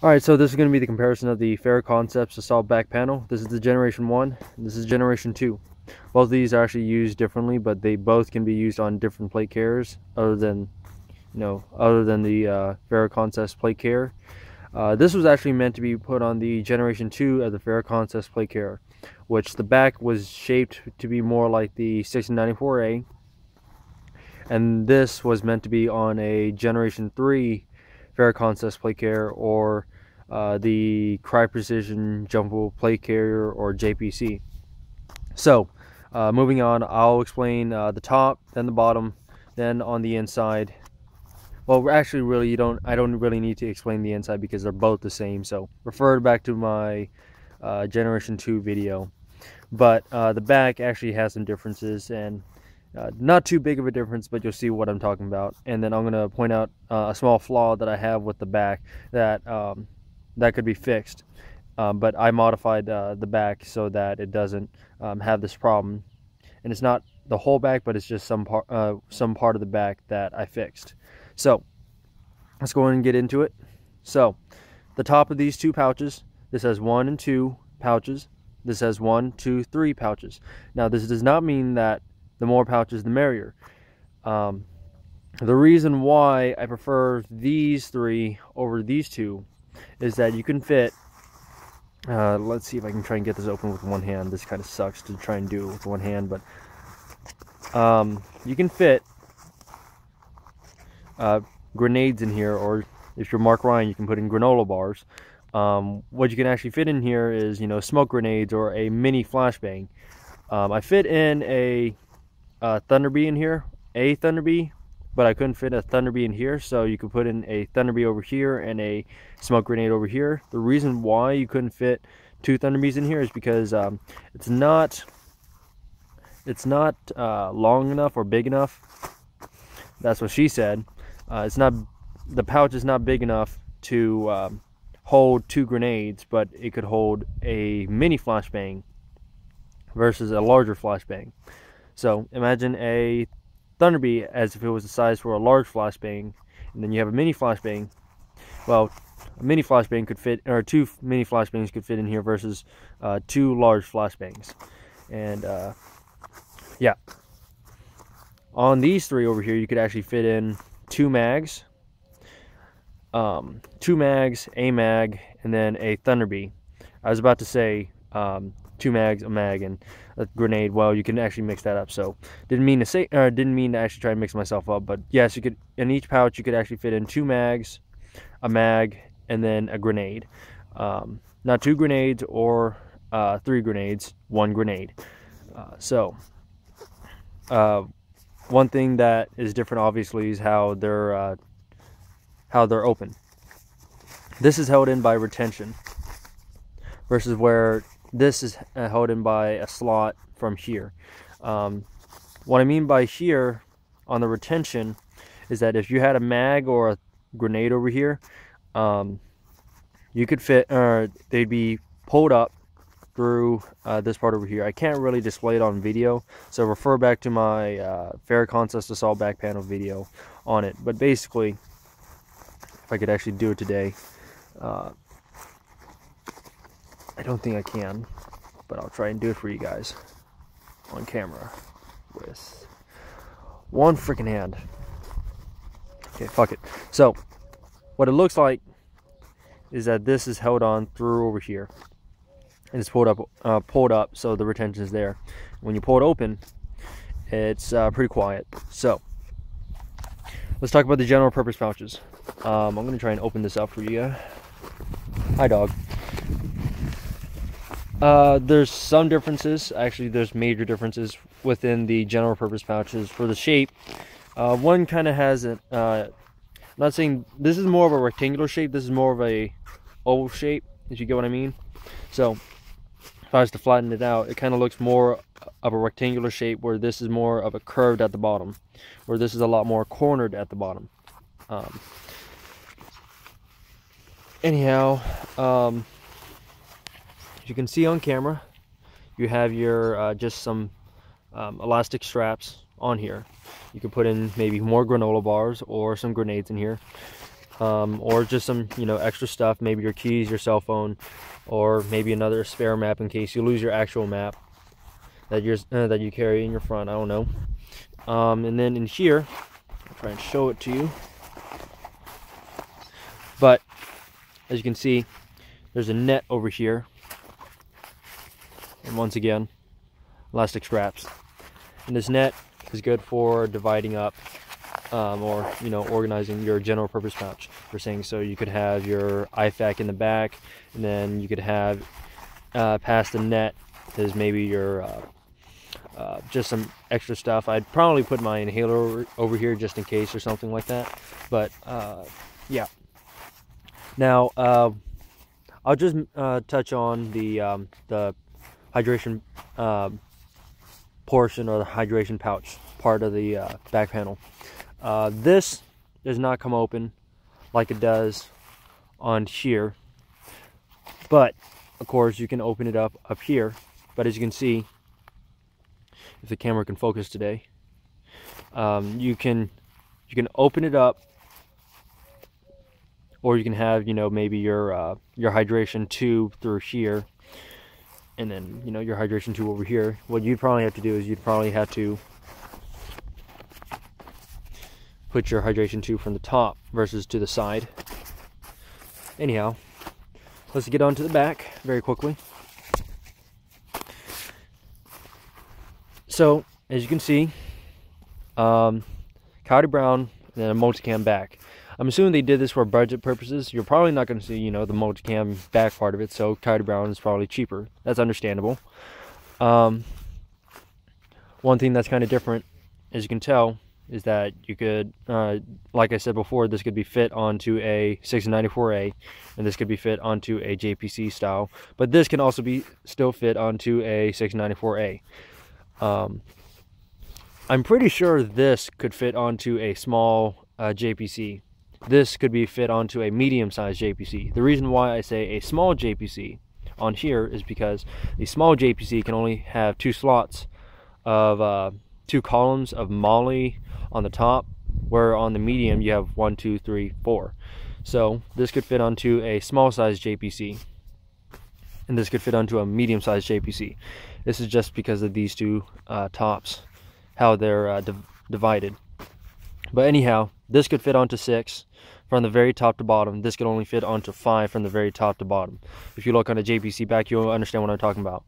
Alright, so this is going to be the comparison of the Ferro Concepts assault back panel. This is the Generation 1, and this is Generation 2. Both of these are actually used differently, but they both can be used on different plate carriers other than the Ferro Concepts plate carrier. This was actually meant to be put on the Generation 2 of the Ferro Concepts plate carrier, which the back was shaped to be more like the 1694A, and this was meant to be on a Generation 3 Ferro Concepts plate carrier, or the Cry Precision Jumpable Plate Carrier, or JPC. So moving on, I'll explain the top, then the bottom, then on the inside. Well, actually, really, I don't really need to explain the inside because they're both the same. So refer back to my Generation 2 video. But the back actually has some differences, and not too big of a difference, but you'll see what I'm talking about. And then I'm going to point out a small flaw that I have with the back that that could be fixed. But I modified the back so that it doesn't have this problem. And it's not the whole back, but it's just some part of the back that I fixed. So let's go ahead and get into it. So the top of these two pouches, this has 1 and 2 pouches. This has 1, 2, 3 pouches. Now this does not mean that the more pouches the merrier. The reason why I prefer these 3 over these 2 is that you can fit, let's see if I can try and get this open with one hand. This kind of sucks to try and do it with one hand, but you can fit grenades in here, or if you're Mark Ryan, you can put in granola bars. What you can actually fit in here is, smoke grenades or a mini flashbang. I fit in a Thunderbee in here, but I couldn't fit a Thunderbee in here, so you could put in a Thunderbee over here and a smoke grenade over here. The reason why you couldn't fit 2 Thunderbees in here is because it's not long enough or big enough. That's what she said. The pouch is not big enough to hold 2 grenades, but it could hold a mini flashbang versus a larger flashbang. So imagine a Thunderbee as if it was the size for a large flashbang, and then you have a mini flashbang. Well, a mini flashbang could fit, or 2 mini flashbangs could fit in here versus 2 large flashbangs. And yeah, on these 3 over here, you could actually fit in 2 mags, a mag, and then a Thunderbee. I was about to say 2 mags, a mag, and a grenade. Well, you can actually mix that up. So didn't mean to actually try and mix myself up, but yes, you could. In each pouch, you could actually fit in 2 mags, a mag, and then a grenade. Not 2 grenades or 3 grenades, 1 grenade. One thing that is different, obviously, is how they're open. This is held in by retention versus where this is held in by a slot from here. What I mean by here on the retention is that if you had a mag or a grenade over here, you could fit, they'd be pulled up through this part over here. I can't really display it on video, so refer back to my Ferro Concepts assault back panel video on it. But basically, if I could actually do it today, I don't think I can, but I'll try and do it for you guys on camera with one freaking hand. Okay, fuck it. So what it looks like is that this is held on through over here, and it's pulled up, so the retention is there. When you pull it open, it's pretty quiet. So let's talk about the general purpose pouches. I'm going to try and open this up for you. Hi, dog. There's some differences. Actually, there's major differences within the general purpose pouches. For the shape, one kind of has I'm not saying this is more of a rectangular shape. This is more of a oval shape, if you get what I mean. So if I was to flatten it out, it kind of looks more of a rectangular shape, where this is more of a curved at the bottom, where this is a lot more cornered at the bottom. Anyhow, as you can see on camera, you have your just some elastic straps on here. You can put in maybe more granola bars or some grenades in here. or just some, you know, extra stuff, maybe your keys, your cell phone, or maybe another spare map in case you lose your actual map that you carry in your front. I don't know. And then in here, I'll try and show it to you. But as you can see, there's a net over here, and once again, elastic straps. And this net is good for dividing up or, you know, organizing your general purpose pouch. We're saying, so you could have your IFAC in the back, and then you could have past the net is maybe your just some extra stuff. I'd probably put my inhaler over here just in case or something like that. But yeah. Now I'll just touch on the hydration portion, or the hydration pouch part of the back panel. This does not come open like it does on here, but of course you can open it up here. But as you can see, if the camera can focus today, you can open it up, or you can have, you know, maybe your hydration tube through here, and then, you know, your hydration tube over here. What you'd probably have to do is you'd probably have to put your hydration tube from the top versus to the side. Anyhow, let's get on to the back very quickly. So as you can see, cloudy brown and then a multicam back. I'm assuming they did this for budget purposes. You're probably not going to see, you know, the multicam back part of it, so cloudy brown is probably cheaper. That's understandable. One thing that's kind of different, as you can tell, is that you could, like I said before, this could be fit onto a 694A, and this could be fit onto a JPC style, but this can also be still fit onto a 694A. I'm pretty sure this could fit onto a small JPC. This could be fit onto a medium-sized JPC. The reason why I say a small JPC on here is because the small JPC can only have 2 slots of 2 columns of moly on the top, where on the medium you have 1, 2, 3, 4. So this could fit onto a small-sized JPC, and this could fit onto a medium-sized JPC. This is just because of these 2 tops, how they're divided. But anyhow, this could fit onto 6 from the very top to bottom. This could only fit onto 5 from the very top to bottom. If you look on a JPC back, you'll understand what I'm talking about.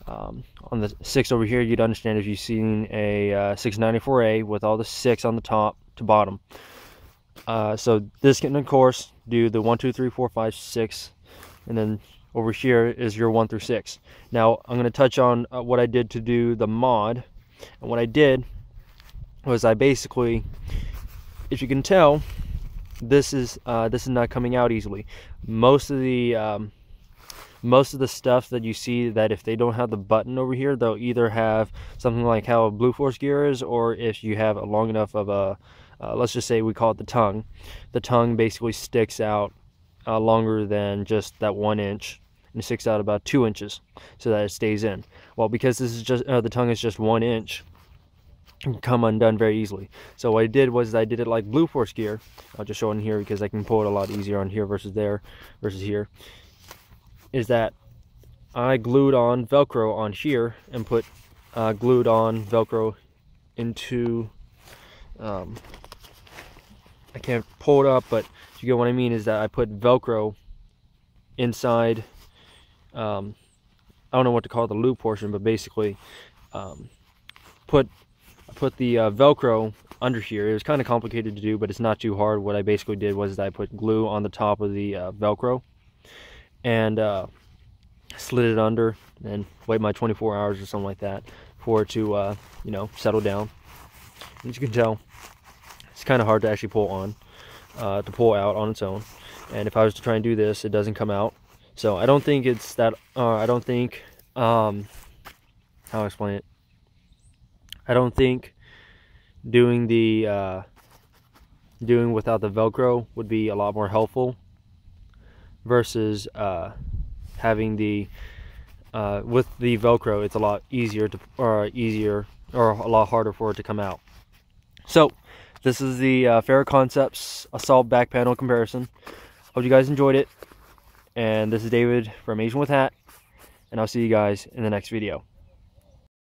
On the 6 over here, you'd understand if you've seen a 694A with all the 6 on the top to bottom. So this can, of course, do the 1, 2, 3, 4, 5, 6, and then over here is your 1 through 6. Now I'm going to touch on what I did to do the mod. And what I did was I basically, if you can tell, this is not coming out easily. Most of the stuff that you see, that if they don't have the button over here, they'll either have something like how a Blue Force gear is, or if you have a long enough of a let's just say we call it the tongue. The tongue basically sticks out longer than just that 1 inch, and it sticks out about 2 inches so that it stays in. Well, because this is just the tongue is just 1 inch, it can come undone very easily. So what I did was I did it like Blue Force gear. I'll just show it in here because I can pull it a lot easier on here versus there versus here. Is that I glued on Velcro on here and put glued on Velcro into I can't pull it up, but you get what I mean, is that I put Velcro inside I don't know what to call the loop portion, but basically put the Velcro under here. It was kind of complicated to do, but it's not too hard. What I basically did was I put glue on the top of the Velcro and slid it under, and wait my 24 hours or something like that for it to you know, settle down. As you can tell, it's kind of hard to actually pull on, to pull out on its own. And if I was to try and do this, it doesn't come out. So I don't think it's that. I don't think how to explain it. I don't think doing the doing without the Velcro would be a lot more helpful versus having the with the Velcro. It's a lot easier to, or a lot harder for it to come out. So This is the Ferro Concepts assault back panel comparison. Hope you guys enjoyed it. And this is David from AsianWithHat, and I'll see you guys in the next video.